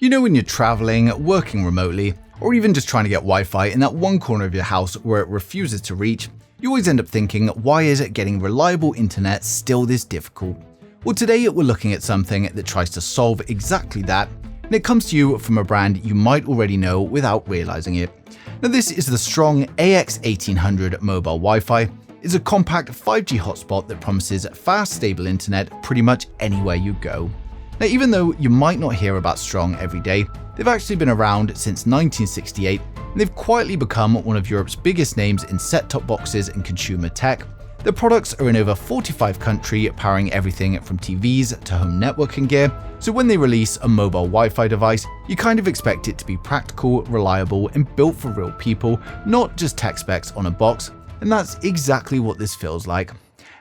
You know, when you're traveling, working remotely, or even just trying to get Wi-Fi in that one corner of your house where it refuses to reach, you always end up thinking, why is it getting reliable internet still this difficult? Well, today we're looking at something that tries to solve exactly that, and it comes to you from a brand you might already know without realizing it. Now, this is the strong AX1800 mobile Wi-Fi. It's a compact 5G hotspot that promises fast, stable internet pretty much anywhere you go. Now, even though you might not hear about Strong every day, they've actually been around since 1968, and they've quietly become one of Europe's biggest names in set-top boxes and consumer tech. Their products are in over 45 countries, powering everything from TVs to home networking gear, so when they release a mobile Wi-Fi device, you kind of expect it to be practical, reliable, and built for real people, not just tech specs on a box, and that's exactly what this feels like.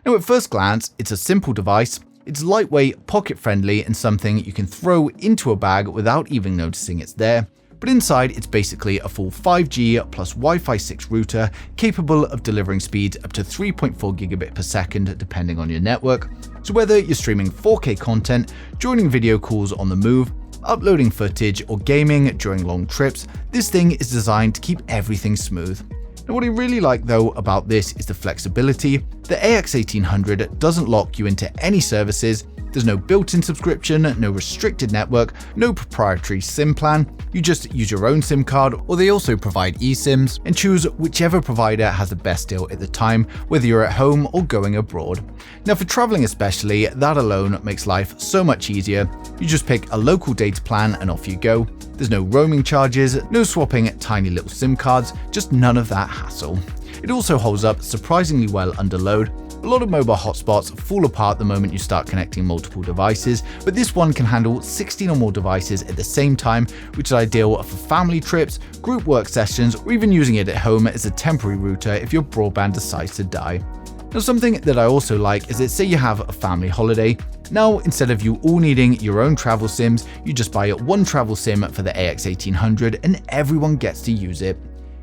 Now, at first glance, it's a simple device. It's lightweight, pocket-friendly, and something you can throw into a bag without even noticing it's there. But inside, it's basically a full 5G plus Wi-Fi 6 router capable of delivering speeds up to 3.4 gigabit per second depending on your network. So whether you're streaming 4K content, joining video calls on the move, uploading footage, or gaming during long trips, this thing is designed to keep everything smooth. Now, what I really like though about this is the flexibility. The AX1800 doesn't lock you into any services. There's no built-in subscription, no restricted network, no proprietary SIM plan. You just use your own SIM card, or they also provide eSIMs, and choose whichever provider has the best deal at the time, whether you're at home or going abroad. Now, for traveling especially, that alone makes life so much easier. You just pick a local data plan and off you go. There's no roaming charges, no swapping tiny little SIM cards, just none of that hassle. It also holds up surprisingly well under load. A lot of mobile hotspots fall apart the moment you start connecting multiple devices, but this one can handle 16 or more devices at the same time, which is ideal for family trips, group work sessions, or even using it at home as a temporary router if your broadband decides to die. Now, something that I also like is that, say you have a family holiday. Now, instead of you all needing your own travel SIMs, you just buy one travel SIM for the AX1800 and everyone gets to use it.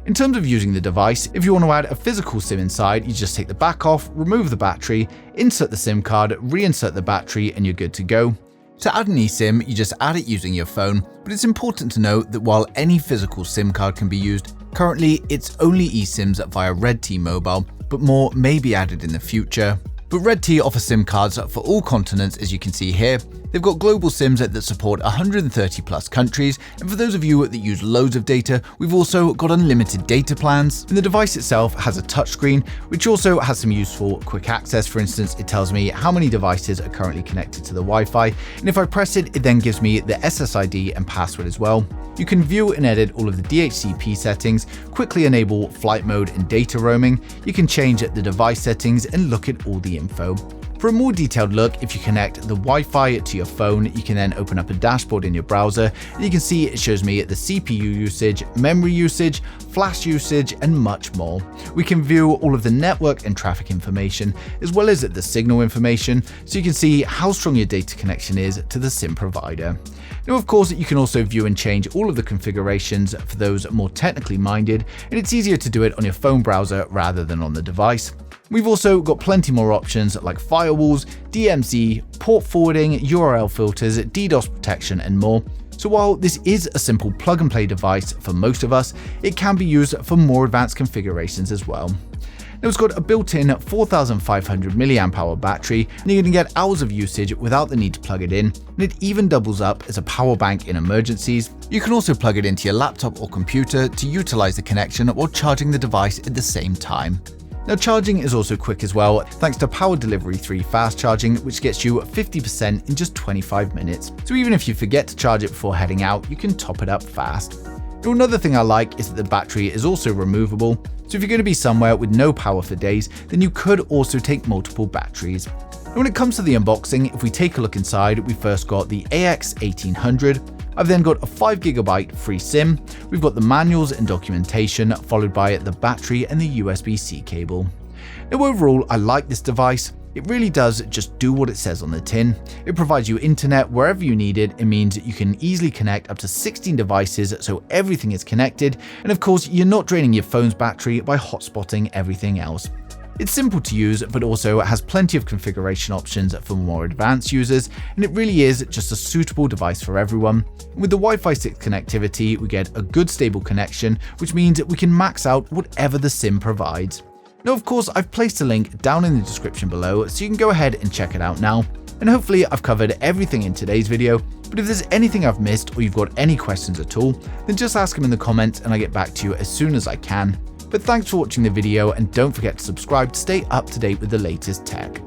In terms of using the device, if you want to add a physical SIM inside, you just take the back off, remove the battery, insert the SIM card, reinsert the battery, and you're good to go. To add an eSIM, you just add it using your phone, but it's important to note that while any physical SIM card can be used, currently it's only eSIMs via Redtea Mobile, but more may be added in the future. But Redtea offers SIM cards for all continents, as you can see here. They've got global SIMs that support 130 plus countries, and for those of you that use loads of data, we've also got unlimited data plans. And the device itself has a touchscreen, which also has some useful quick access. For instance, it tells me how many devices are currently connected to the Wi-Fi, and if I press it, it then gives me the SSID and password as well. You can view and edit all of the DHCP settings, quickly enable flight mode and data roaming. You can change the device settings and look at all the info. For a more detailed look, if you connect the Wi-Fi to your phone, you can then open up a dashboard in your browser, and you can see it shows me the CPU usage, memory usage, flash usage, and much more. We can view all of the network and traffic information, as well as the signal information, so you can see how strong your data connection is to the SIM provider. Now, of course, you can also view and change all of the configurations for those more technically minded, and it's easier to do it on your phone browser rather than on the device. We've also got plenty more options like firewalls, DMZ, port forwarding, URL filters, DDoS protection, and more. So while this is a simple plug-and-play device for most of us, it can be used for more advanced configurations as well. Now, it's got a built-in 4,500 mAh battery, and you're going to get hours of usage without the need to plug it in, and it even doubles up as a power bank in emergencies. You can also plug it into your laptop or computer to utilize the connection while charging the device at the same time. Now, charging is also quick as well, thanks to Power Delivery 3 fast charging, which gets you 50% in just 25 minutes. So even if you forget to charge it before heading out, you can top it up fast. Now, another thing I like is that the battery is also removable, so if you're going to be somewhere with no power for days, then you could also take multiple batteries. Now, when it comes to the unboxing, if we take a look inside, we first got the AX1800. I've then got a 5GB free SIM, we've got the manuals and documentation, followed by the battery and the USB-C cable. Now, overall, I like this device. It really does just do what it says on the tin. It provides you internet wherever you need it. It means you can easily connect up to 16 devices, so everything is connected. And of course, you're not draining your phone's battery by hotspotting everything else. It's simple to use, but also has plenty of configuration options for more advanced users, and it really is just a suitable device for everyone. With the Wi-Fi 6 connectivity, we get a good stable connection, which means we can max out whatever the SIM provides. Now, of course, I've placed a link down in the description below, so you can go ahead and check it out now. And hopefully I've covered everything in today's video, but if there's anything I've missed or you've got any questions at all, then just ask them in the comments and I get back to you as soon as I can. But thanks for watching the video, and don't forget to subscribe to stay up to date with the latest tech.